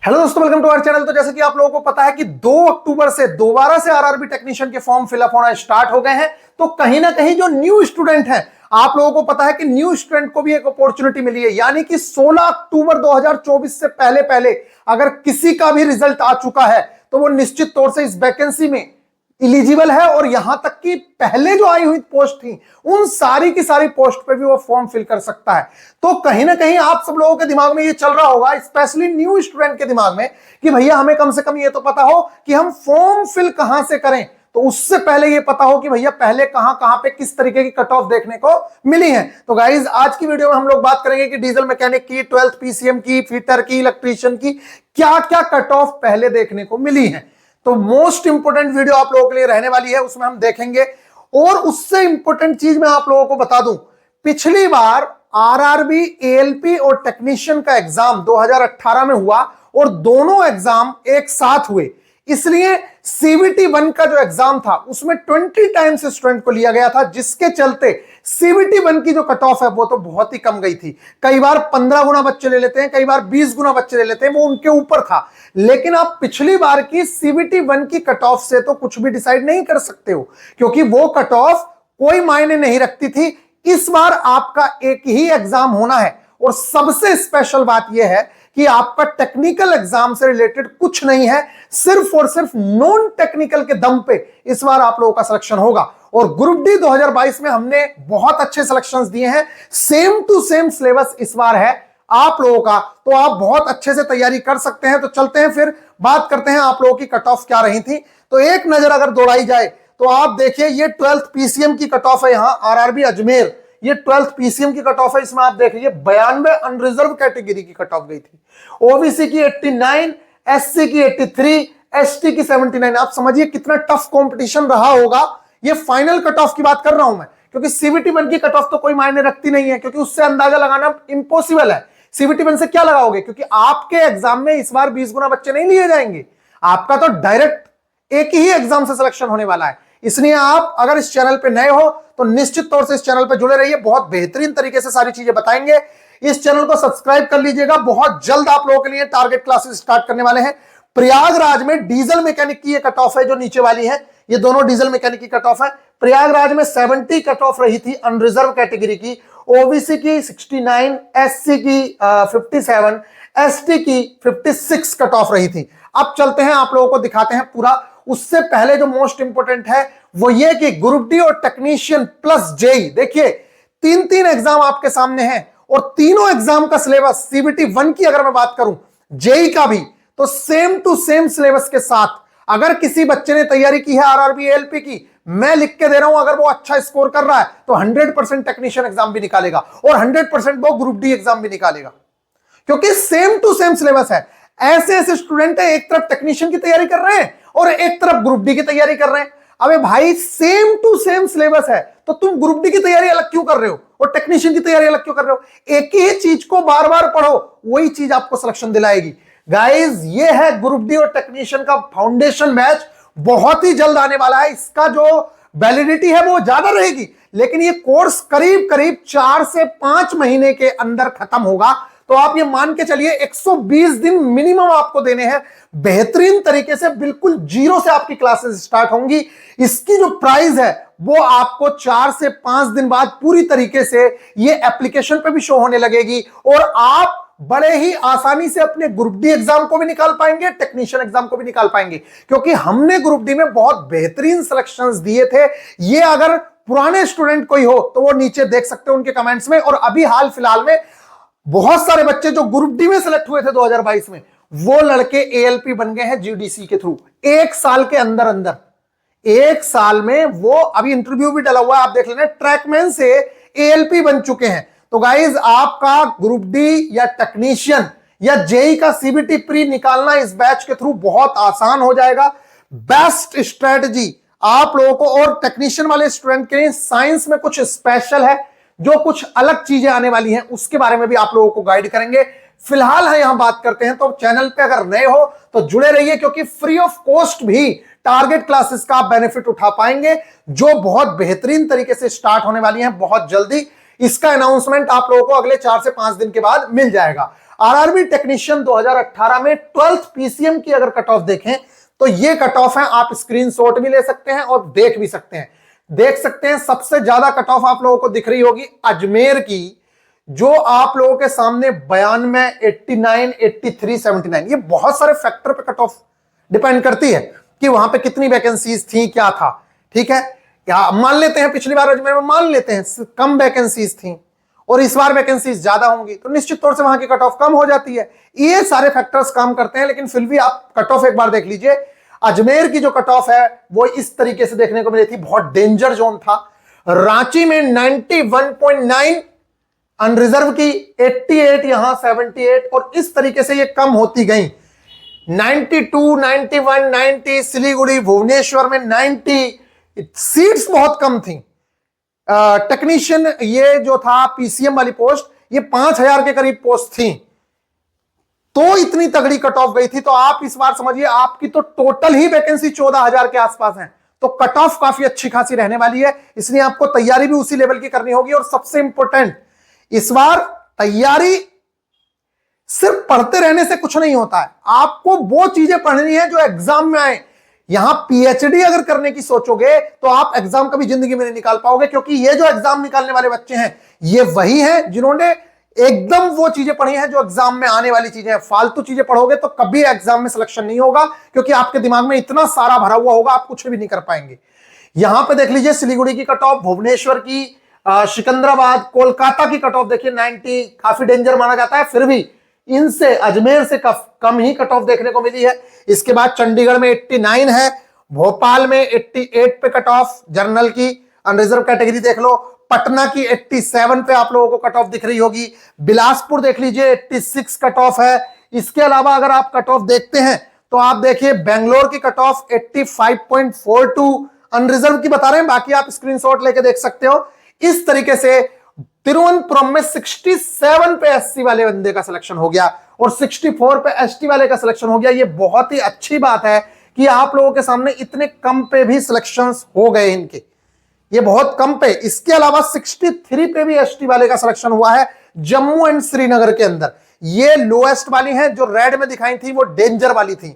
Hello दोस्तों, welcome to our channel. तो जैसे कि आप लोगों को पता है कि 2 अक्टूबर से दोबारा से आरआरबी टेक्नीशियन के फॉर्म फिलअप होना स्टार्ट हो गए हैं। तो कहीं ना कहीं जो न्यू स्टूडेंट हैं, आप लोगों को पता है कि न्यू स्टूडेंट को भी एक अपॉर्चुनिटी मिली है, यानी कि 16 अक्टूबर 2024 से पहले पहले अगर किसी का भी रिजल्ट आ चुका है तो वो निश्चित तौर से इस वैकेंसी में इलिजिबल है। और यहां तक कि पहले जो आई हुई पोस्ट थी उन सारी की सारी पोस्ट पे भी वो फॉर्म फिल कर सकता है। तो कहीं ना कहीं आप सब लोगों के दिमाग में ये चल रहा होगा, स्पेशली न्यू स्टूडेंट के दिमाग में, कि भैया हमें कम से कम ये तो पता हो कि हम फॉर्म फिल कहां से करें। तो उससे पहले ये पता हो कि भैया पहले कहां कहां पे किस तरीके की कट ऑफ देखने को मिली है। तो गाइज आज की वीडियो में हम लोग बात करेंगे कि डीजल मैकेनिक की, 12th पीसीएम की, फिटर की, इलेक्ट्रीशियन की क्या क्या कट ऑफ पहले देखने को मिली है। तो मोस्ट इंपोर्टेंट वीडियो आप लोगों के लिए रहने वाली है, उसमें हम देखेंगे। और उससे इंपोर्टेंट चीज मैं आप लोगों को बता दूं, पिछली बार आरआरबी, एएलपी और टेक्नीशियन का एग्जाम 2018 में हुआ और दोनों एग्जाम एक साथ हुए, इसलिए सीबीटी 1 का जो एग्जाम था उसमें 20 टाइम्स स्टूडेंट को लिया गया था, जिसके चलते सीबीटी 1 की जो कट ऑफ है वो तो बहुत ही कम गई थी। कई बार 15 गुना बच्चे ले लेते हैं, कई बार 20 गुना बच्चे ले लेते हैं, वो उनके ऊपर था। लेकिन आप पिछली बार की सीबीटी 1 की कट ऑफ से तो कुछ भी डिसाइड नहीं कर सकते हो, क्योंकि वो कट ऑफ कोई मायने नहीं रखती थी। इस बार आपका एक ही एग्जाम होना है और सबसे स्पेशल बात यह है कि आपका टेक्निकल एग्जाम से रिलेटेड कुछ नहीं है, सिर्फ और सिर्फ नॉन टेक्निकल के दम पे इस बार आप लोगों का सिलेक्शन होगा। और ग्रुप डी 2022 में हमने बहुत अच्छे सिलेक्शंस दिए हैं, सेम टू सेम सिलेबस इस बार है आप लोगों का, तो आप बहुत अच्छे से तैयारी कर सकते हैं। तो चलते हैं फिर बात करते हैं आप लोगों की कट ऑफ क्या रही थी। तो एक नजर अगर दौड़ाई जाए तो आप देखिए, ये 12th पीसीएम की कट ऑफ है, यहां आरआरबी अजमेर, ये 12th पीसीएम की कट ऑफ है। इसमें आप देख लीजिए 92 अनरिजर्व कैटेगरी की कट ऑफ गई थी, ओबीसी की 89, एससी की 83, एसटी की 79। आप समझिए कितना टफ कंपटीशन रहा होगा। ये फाइनल कट ऑफ की बात कर रहा हूं मैं, क्योंकि सीबीटी 1 की कट ऑफ तो कोई मायने रखती नहीं है, क्योंकि उससे अंदाजा लगाना इम्पॉसिबल है। सीबीटी 1 से क्या लगाओगे, क्योंकि आपके एग्जाम में इस बार 20 गुना बच्चे नहीं लिए जाएंगे, आपका तो डायरेक्ट एक ही एग्जाम से सिलेक्शन होने वाला है। इसलिए आप अगर इस चैनल पे नए हो तो निश्चित तौर से इस चैनल पे जुड़े रहिए, बहुत बेहतरीन तरीके से सारी चीजें बताएंगे। इस चैनल को सब्सक्राइब कर लीजिएगा, बहुत जल्द आप लोगों के लिए टारगेट क्लासेस स्टार्ट करने वाले हैं। प्रयागराज में डीजल मैकेनिक की ये कट ऑफ है जो नीचे वाली है, ये दोनों डीजल मैकेनिक की कट ऑफ है। प्रयागराज में 70 कट ऑफ रही थी अनरिजर्व कैटेगरी की, ओबीसी की 69, एससी की 57, एसटी की 56 कट ऑफ रही थी। अब चलते हैं आप लोगों को दिखाते हैं पूरा। उससे पहले जो मोस्ट इंपोर्टेंट है वो ये कि ग्रुप डी और टेक्नीशियन प्लस जेई, देखिए 3-3 एग्जाम आपके सामने हैं और तीनों एग्जाम का सिलेबस, सीबीटी 1 की अगर मैं बात करूं, जेई का भी, तो सेम टू सेम सिलेबस के साथ। अगर किसी बच्चे ने तैयारी की है आरआरबी एएलपी की, मैं लिख के दे रहा हूं, अगर वो अच्छा स्कोर कर रहा है तो 100% टेक्नीशियन एग्जाम भी निकालेगा और 100% वो ग्रुप डी एग्जाम भी निकालेगा, क्योंकि सेम टू सेम सिलेबस है। ऐसे ऐसे स्टूडेंट है, एक तरफ टेक्नीशियन की तैयारी कर रहे हैं और एक तरफ ग्रुप डी की तैयारी कर रहे हैं। अबे भाई, सेम टू सेम सिलेबस है, तो तुम ग्रुप डी की तैयारी अलग क्यों कर रहे हो और टेक्नीशियन की तैयारी अलग क्यों कर रहे हो? एक ही चीज को बार बार पढ़ो, वही चीज आपको सिलेक्शन दिलाएगी। गाइस, ये है ग्रुप डी और टेक्नीशियन का फाउंडेशन बैच, बहुत ही जल्द आने वाला है। इसका जो वैलिडिटी है वो ज्यादा रहेगी, लेकिन ये कोर्स करीब करीब 4 से 5 महीने के अंदर खत्म होगा। तो आप ये मान के चलिए 120 दिन मिनिमम आपको देने हैं, बेहतरीन तरीके से, बिल्कुल जीरो से आपकी क्लासेस स्टार्ट होंगी। इसकी जो प्राइस है वो आपको 4 से 5 दिन बाद पूरी तरीके से ये एप्लीकेशन पे भी शो होने लगेगी और आप बड़े ही आसानी से अपने ग्रुप डी एग्जाम को भी निकाल पाएंगे, टेक्नीशियन एग्जाम को भी निकाल पाएंगे, क्योंकि हमने ग्रुप डी में बहुत बेहतरीन सिलेक्शंस दिए थे। ये अगर पुराने स्टूडेंट कोई हो तो वो नीचे देख सकते हो उनके कमेंट्स में। और अभी हाल फिलहाल में बहुत सारे बच्चे जो ग्रुप डी में सिलेक्ट हुए थे 2022 में, वो लड़के एएलपी बन गए हैं जीडीसी के थ्रू। एक साल के अंदर अंदर, एक साल में वो, अभी इंटरव्यू भी डला हुआ है, आप देख लेना, ट्रैकमैन से एएलपी बन चुके हैं। तो गाइज, आपका ग्रुप डी या टेक्नीशियन या जेई का सीबीटी प्री निकालना इस बैच के थ्रू बहुत आसान हो जाएगा। बेस्ट स्ट्रेटजी आप लोगों को, और टेक्नीशियन वाले स्टूडेंट के लिए साइंस में कुछ स्पेशल है, जो कुछ अलग चीजें आने वाली हैं उसके बारे में भी आप लोगों को गाइड करेंगे। फिलहाल है यहां बात करते हैं, तो चैनल पे अगर नए हो तो जुड़े रहिए, क्योंकि फ्री ऑफ कॉस्ट भी टारगेट क्लासेस का आप बेनिफिट उठा पाएंगे, जो बहुत बेहतरीन तरीके से स्टार्ट होने वाली हैं बहुत जल्दी। इसका अनाउंसमेंट आप लोगों को अगले 4 से 5 दिन के बाद मिल जाएगा। आरआरबी टेक्नीशियन 2018 में 12th पीसीएम की अगर कट ऑफ देखें तो ये कट ऑफ है, आप स्क्रीनशॉट भी ले सकते हैं और देख भी सकते हैं। देख सकते हैं सबसे ज्यादा कट ऑफ आप लोगों को दिख रही होगी अजमेर की, जो आप लोगों के सामने 92, 89, 83, 79। ये बहुत सारे फैक्टर पे कट ऑफ डिपेंड करती है कि वहां पे कितनी वैकेंसीज थी, क्या था। ठीक है, या मान लेते हैं पिछली बार अजमेर में मान लेते हैं कम वैकेंसीज थी और इस बार वैकेंसीज ज्यादा होंगी, तो निश्चित तौर से वहां की कट ऑफ कम हो जाती है। ये सारे फैक्टर्स काम करते हैं, लेकिन फिर भी आप कट ऑफ एक बार देख लीजिए। अजमेर की जो कट ऑफ है वो इस तरीके से देखने को मिली थी, बहुत डेंजर जोन था। रांची में 91.9 अनरिजर्व की, 88 यहां 78, और इस तरीके से ये कम होती गई। 92, 91, 90 सिलीगुड़ी, भुवनेश्वर में 90। सीट्स बहुत कम थी। टेक्नीशियन ये जो था पीसीएम वाली पोस्ट, ये 5000 के करीब पोस्ट थी, तो इतनी तगड़ी कट ऑफ गई थी। तो आप इस बार समझिए आपकी तो टोटल ही वैकेंसी 14000 के आसपास है, तो कट ऑफ काफी अच्छी खासी रहने वाली है। इसलिए आपको तैयारी भी उसी लेवल की करनी होगी। और सबसे इंपॉर्टेंट, इस बार तैयारी सिर्फ पढ़ते रहने से कुछ नहीं होता है, आपको वो चीजें पढ़नी है जो एग्जाम में आए। यहां पीएचडी अगर करने की सोचोगे तो आप एग्जाम कभी जिंदगी में नहीं निकाल पाओगे, क्योंकि ये जो एग्जाम निकालने वाले बच्चे हैं ये वही हैं जिन्होंने एकदम वो चीजें पढ़ी हैं जो एग्जाम में आने वाली चीजें हैं। फालतू चीजें पढ़ोगे तो कभी एग्जाम में सिलेक्शन नहीं होगा, क्योंकि आपके दिमाग में इतना सारा भरा हुआ होगा आप कुछ भी नहीं कर पाएंगे। यहां पे देख लीजिए सिलीगुड़ी की कट ऑफ, भुवनेश्वर की, सिकंदराबाद, कोलकाता की कट ऑफ देखिए 90, काफी डेंजर माना जाता है, फिर भी इनसे अजमेर से कम ही कट ऑफ देखने को मिली है। इसके बाद चंडीगढ़ में 89 है, भोपाल में 88 पे कट ऑफ जनरल की, अनरिजर्व कैटेगरी देख लो। पटना की 87 पे आप लोगों को कट ऑफ दिख रही होगी। बिलासपुर देख लीजिए 86 कट ऑफ है। इसके अलावा अगर आप कट ऑफ देखते हैं तो आप देखिए बेंगलोर की कट ऑफ 85.42 अनरिजर्व की बता रहे हैं, बाकी आप स्क्रीनशॉट लेके देख सकते हो। इस तरीके से तिरुवनंतपुरम में 67 पे एससी वाले बंदे का सिलेक्शन हो गया और 64 पे एसटी वाले का सिलेक्शन हो गया। ये बहुत ही अच्छी बात है कि आप लोगों के सामने इतने कम पे भी सिलेक्शंस हो गए इनके, ये बहुत कम पे। इसके अलावा 63 पे भी एसटी वाले का सिलेक्शन हुआ है जम्मू एंड श्रीनगर के अंदर। ये लोएस्ट वाली हैं, जो रेड में दिखाई थी वो डेंजर वाली थी।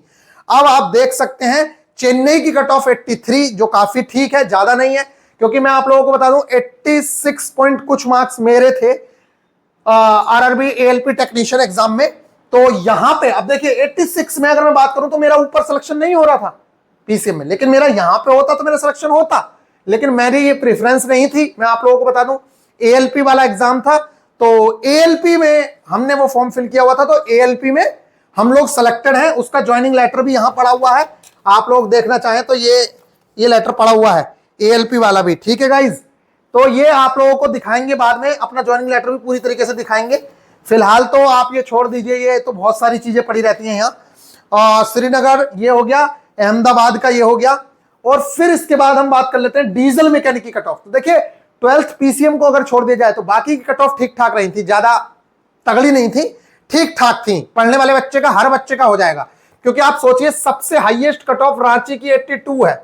अब आप देख सकते हैं चेन्नई की कट ऑफ 83, जो काफी ठीक है, ज्यादा नहीं है, क्योंकि मैं आप लोगों को बता दूं 86 पॉइंट कुछ मार्क्स मेरे थे आरआरबी एएलपी टेक्नीशियन एग्जाम में। तो यहां पे अब देखिए 86 में अगर मैं बात करूं तो मेरा ऊपर सिलेक्शन नहीं हो रहा था पीसीएम में, लेकिन मेरा यहां पे होता तो मेरा सिलेक्शन होता, लेकिन मेरी ये प्रेफरेंस नहीं थी। मैं आप लोगों को बता दूं एएलपी वाला एग्जाम था, तो एएलपी में हमने वो फॉर्म फिल किया हुआ था, तो एएलपी में हम लोग सिलेक्टेड हैं। उसका ज्वाइनिंग लेटर भी यहां पड़ा हुआ है, आप लोग देखना चाहें तो ये लेटर पड़ा हुआ है एएलपी वाला भी। ठीक है गाइज, तो ये आप लोगों को दिखाएंगे बाद में, अपना ज्वाइनिंग लेटर भी पूरी तरीके से दिखाएंगे। फिलहाल तो आप ये छोड़ दीजिए, ये तो बहुत सारी चीजें पड़ी रहती हैं यहाँ। श्रीनगर ये हो गया, अहमदाबाद का ये हो गया, और फिर इसके बाद हम बात कर लेते हैं डीजल मैकेनिक की कट ऑफ। तो देखिए 12th पीसीएम को अगर छोड़ दिया जाए तो बाकी की कट ऑफ ठीक ठाक रही थी, ज्यादा तगड़ी नहीं थी, ठीक ठाक थी। पढ़ने वाले बच्चे का, हर बच्चे का हो जाएगा, क्योंकि आप सोचिए सबसे हाईएस्ट कट ऑफ रांची की 82 है,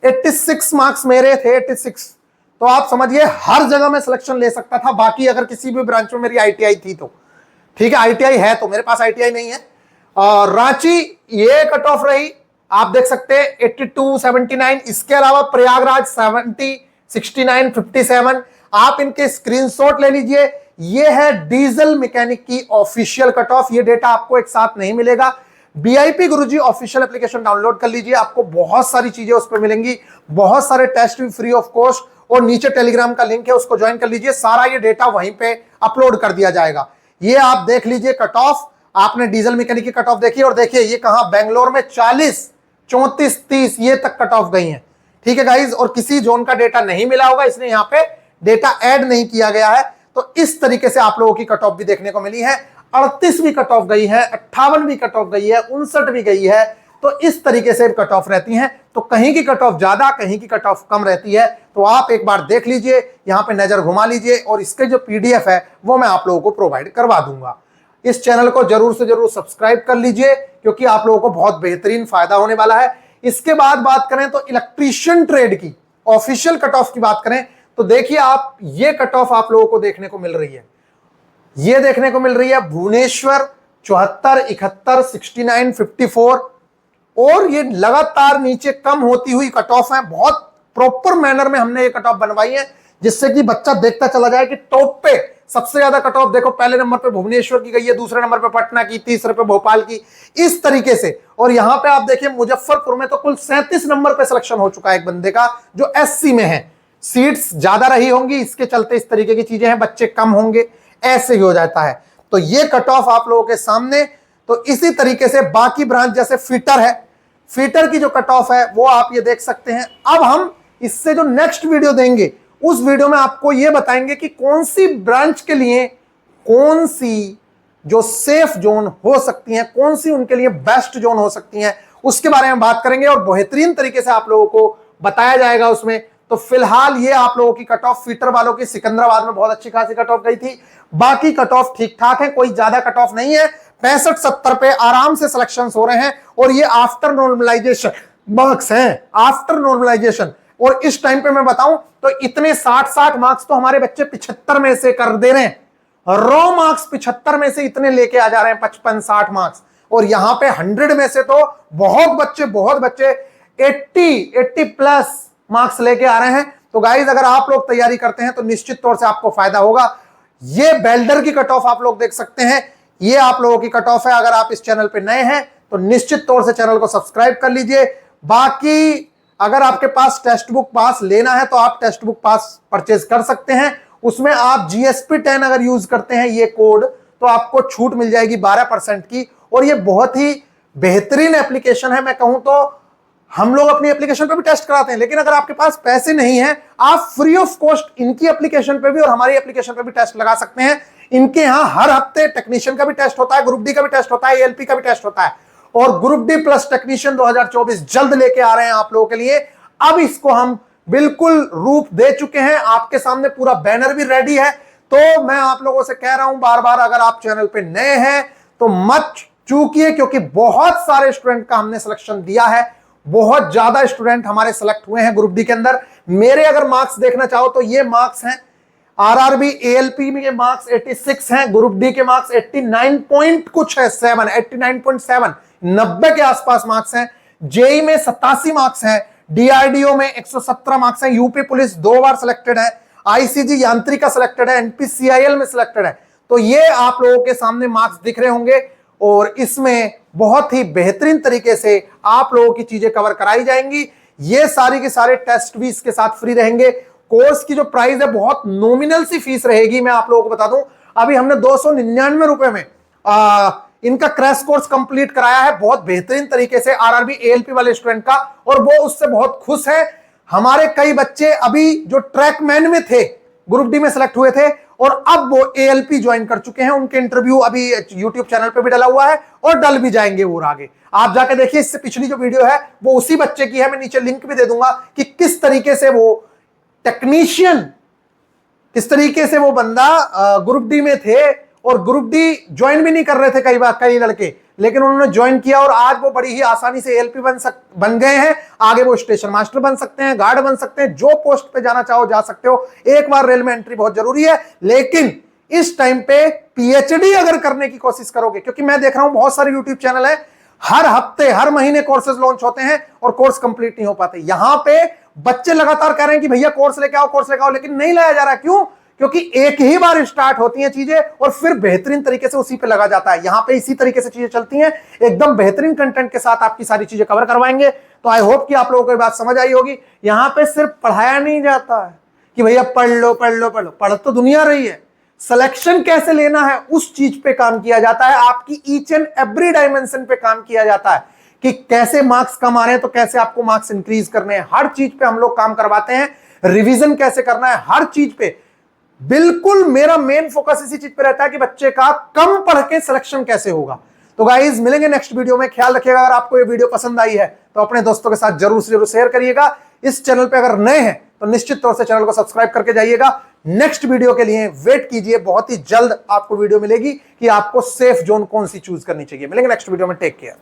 86 मार्क्स मेरे थे 86, तो आप समझिए हर जगह में सिलेक्शन ले सकता था। बाकी अगर किसी भी ब्रांच में मेरी आईटीआई थी तो ठीक है, आईटीआई है तो, मेरे पास आईटीआई नहीं है। और रांची ये कट ऑफ रही, आप देख सकते हैं 82, 79। इसके अलावा प्रयागराज 70, 69, 57। आप इनके स्क्रीनशॉट ले लीजिए। ये है डीजल मैकेनिक की ऑफिशियल कट ऑफ। ये डेटा आपको एक साथ नहीं मिलेगा। बीआईपी गुरुजी ऑफिशियल एप्लीकेशन डाउनलोड कर लीजिए, आपको बहुत सारी चीजें उस पर मिलेंगी, बहुत सारे टेस्ट भी फ्री ऑफ कॉस्ट, और नीचे टेलीग्राम का लिंक है उसको ज्वाइन कर लीजिए। सारा ये डेटा वहीं पे अपलोड कर दिया जाएगा। ये आप देख लीजिए कट ऑफ, आपने डीजल मैकेनिक की कट ऑफ देखी, और देखिए ये कहां, बेंगलोर में 40, 34, 30 ये तक कट ऑफ गई है। ठीक है गाइज, और किसी जोन का डेटा नहीं मिला होगा, इसलिए यहां पे डेटा ऐड नहीं किया गया है। तो इस तरीके से आप लोगों की कट ऑफ भी देखने को मिली है। 38 भी कट ऑफ गई है, 58 भी कट ऑफ गई है, 59 भी गई है। तो इस तरीके से कट ऑफ रहती हैं। तो कहीं की कट ऑफ ज्यादा, कहीं की कट ऑफ कम रहती है। तो आप एक बार देख लीजिए, यहां पे नजर घुमा लीजिए, और इसके जो पीडीएफ है वो मैं आप लोगों को प्रोवाइड करवा दूंगा। इस चैनल को जरूर से जरूर सब्सक्राइब कर लीजिए, क्योंकि आप लोगों को बहुत बेहतरीन फायदा होने वाला है। इसके बाद बात करें तो इलेक्ट्रीशियन ट्रेड की ऑफिशियल कट ऑफ की बात करें तो देखिए आप ये कट ऑफ आप लोगों को देखने को मिल रही है, ये देखने को मिल रही है भुवनेश्वर, 74, 71, 69, 54 और ये लगातार नीचे कम होती हुई कट ऑफ है। बहुत प्रॉपर मैनर में हमने ये कट ऑफ बनवाई है जिससे कि बच्चा देखता चला जाए कि टॉप पे सबसे ज्यादा कट ऑफ देखो पहले नंबर पे भुवनेश्वर की गई है, दूसरे नंबर पे पटना की, तीसरे पे भोपाल की, इस तरीके से। और यहां पे आप देखिए मुजफ्फरपुर में तो कुल 37 नंबर पे सिलेक्शन हो चुका है एक बंदे का जो एससी में है। सीट्स ज्यादा रही होंगी इसके चलते इस तरीके की चीजें हैं, बच्चे कम होंगे, ऐसे ही हो जाता है। तो ये कट ऑफ आप लोगों के सामने। तो इसी तरीके से बाकी ब्रांच जैसे फीटर है, फीटर की जो कट ऑफ है वो आप ये देख सकते हैं। अब हम इससे जो नेक्स्ट वीडियो देंगे उस वीडियो में आपको ये बताएंगे कि कौन सी ब्रांच के लिए कौन सी जो सेफ जोन हो सकती हैं, कौन सी उनके लिए बेस्ट जोन हो सकती हैं, उसके बारे में बात करेंगे और बेहतरीन तरीके से आप लोगों को बताया जाएगा उसमें। तो फिलहाल ये आप लोगों की कट ऑफ फीटर वालों की सिकंदराबाद में बहुत अच्छी खासी कट ऑफ गई थी। बाकी कट ऑफ ठीक ठाक है, कोई ज्यादा कट ऑफ नहीं है। 65-70 पे आराम से सिलेक्शंस हो रहे हैं और ये आफ्टर नॉर्मलाइजेशन मार्क्स हैं, आफ्टर नॉर्मलाइजेशन। और इस टाइम पे मैं बताऊं तो इतने 60-60 मार्क्स तो हमारे बच्चे 75 में से कर दे रहे हैं। रॉ मार्क्स 75 में से इतने लेके आ जा रहे हैं 55-60 मार्क्स। और यहां पे 100 में से तो बहुत बच्चे 80 प्लस मार्क्स लेके आ रहे हैं। तो गाइज अगर आप लोग तैयारी करते हैं तो निश्चित तौर से आपको फायदा होगा। ये बेल्डर की कट ऑफ आप लोग देख सकते हैं, ये आप लोगों की कट ऑफ है। अगर आप इस चैनल पे नए हैं तो निश्चित तौर से चैनल को सब्सक्राइब कर लीजिए। बाकी अगर आपके पास टेक्स्ट बुक पास लेना है तो आप टेक्स्ट बुक पास परचेज कर सकते हैं। उसमें आप GSP 10 अगर यूज करते हैं ये कोड तो आपको छूट मिल जाएगी 12% की। और ये बहुत ही बेहतरीन एप्लीकेशन है। मैं कहूं तो हम लोग अपनी एप्लीकेशन पे भी टेस्ट कराते हैं, लेकिन अगर आपके पास पैसे नहीं है आप फ्री ऑफ कॉस्ट इनकी एप्लीकेशन पे भी और हमारी एप्लीकेशन पे भी टेस्ट लगा सकते हैं। इनके यहां हर हफ्ते टेक्नीशियन का भी टेस्ट होता है, ग्रुप डी का भी टेस्ट होता है, ALP का भी टेस्ट होता है। और ग्रुप डी प्लस टेक्नीशियन 2024 जल्द लेके आ रहे हैं आप लोगों के लिए। अब इसको हम बिल्कुल रूप दे चुके हैं, आपके सामने पूरा बैनर भी रेडी है। तो मैं आप लोगों से कह रहा हूं बार बार, अगर आप चैनल पे नए हैं तो मत चूकिए, क्योंकि बहुत सारे स्टूडेंट का हमने सिलेक्शन दिया है। बहुत ज्यादा स्टूडेंट हमारे सिलेक्ट हुए हैं ग्रुप डी के अंदर। मेरे अगर मार्क्स देखना चाहो तो ये मार्क्स हैं। RRB ALP में मार्क्स 86 हैं, ग्रुप डी के मार्क्स 89 पॉइंट कुछ है 7, 89.7, 90 के आसपास मार्क्स हैं। जेई में 87 मार्क्स हैं, DRDO में 117 मार्क्स हैं, यूपी पुलिस 2 बार सिलेक्टेड है, ICG यांत्रिका सिलेक्टेड है, NPCIL में सिलेक्टेड है। तो ये आप लोगों के सामने मार्क्स दिख रहे होंगे और इसमें बहुत ही बेहतरीन तरीके से आप लोगों की चीजें कवर कराई जाएंगी। ये सारी के सारे टेस्ट भी इसके साथ फ्री रहेंगे। कोर्स की जो प्राइस है बहुत नॉमिनल सी फीस रहेगी। मैं आप लोगों को बता दूं अभी हमने 299 रुपए में इनका क्रैश कोर्स कंप्लीट कराया है, बहुत बेहतरीन तरीके से RRB ALP वाले स्टूडेंट का, और वो उससे बहुत खुश है। हमारे कई बच्चे अभी जो ट्रैकमैन में थे ग्रुप डी में सिलेक्ट हुए थे और अब वो ALP ज्वाइन कर चुके हैं। उनके इंटरव्यू अभी YouTube चैनल पे भी डला हुआ है और डल भी जाएंगे और आगे आप जाके देखिए। इससे पिछली जो वीडियो है वो उसी बच्चे की है, मैं नीचे लिंक भी दे दूंगा कि किस तरीके से वो टेक्नीशियन, किस तरीके से वो बंदा ग्रुप डी में थे और ग्रुप डी ज्वाइन भी नहीं कर रहे थे कई लड़के, लेकिन उन्होंने ज्वाइन किया और आज वो बड़ी ही आसानी से ALP बन गए हैं। आगे वो स्टेशन मास्टर बन सकते हैं, गार्ड बन सकते हैं, जो पोस्ट पे जाना चाहो जा सकते हो। एक बार रेल में एंट्री बहुत जरूरी है, लेकिन इस टाइम पे PhD अगर करने की कोशिश करोगे, क्योंकि मैं देख रहा हूं बहुत सारे YouTube चैनल है, हर हफ्ते हर महीने कोर्सेज लॉन्च होते हैं और कोर्स कंप्लीट नहीं हो पाते। यहां पे बच्चे लगातार कह रहे हैं कि भैया कोर्स लेके आओ, लेकिन नहीं लाया जा रहा। क्यों? क्योंकि एक ही बार स्टार्ट होती हैं चीजें और फिर बेहतरीन तरीके से उसी पे लगा जाता है। यहां पे इसी तरीके से चीजें चलती हैं, एकदम बेहतरीन कंटेंट के साथ आपकी सारी चीजें कवर करवाएंगे। तो आई होप कि आप लोगों को बात समझ आई होगी। यहां पे सिर्फ पढ़ाया नहीं जाता है कि भैया पढ़ लो, पढ़ तो दुनिया रही है। सिलेक्शन कैसे लेना है उस चीज पे काम किया जाता है, आपकी ईच एंड एवरी डायमेंशन पे काम किया जाता है कि कैसे मार्क्स कम आ रहे हैं तो कैसे आपको मार्क्स इंक्रीज करने हैं। हर चीज पे हम लोग काम करवाते हैं, रिवीजन कैसे करना है, हर चीज पे बिल्कुल मेरा मेन फोकस इसी चीज पे रहता है कि बच्चे का कम पढ़ के सिलेक्शन कैसे होगा। तो गाइज मिलेंगे नेक्स्ट वीडियो में। ख्याल रखिएगा, अगर आपको ये वीडियो पसंद आई है तो अपने दोस्तों के साथ जरूर से जरूर शेयर करिएगा। इस चैनल पे अगर नए हैं तो निश्चित तौर से चैनल को सब्सक्राइब करके जाइएगा। नेक्स्ट वीडियो के लिए वेट कीजिए, बहुत ही जल्द आपको वीडियो मिलेगी कि आपको सेफ जोन कौन सी चूज करनी चाहिए। मिलेंगे नेक्स्ट वीडियो में, टेक केयर।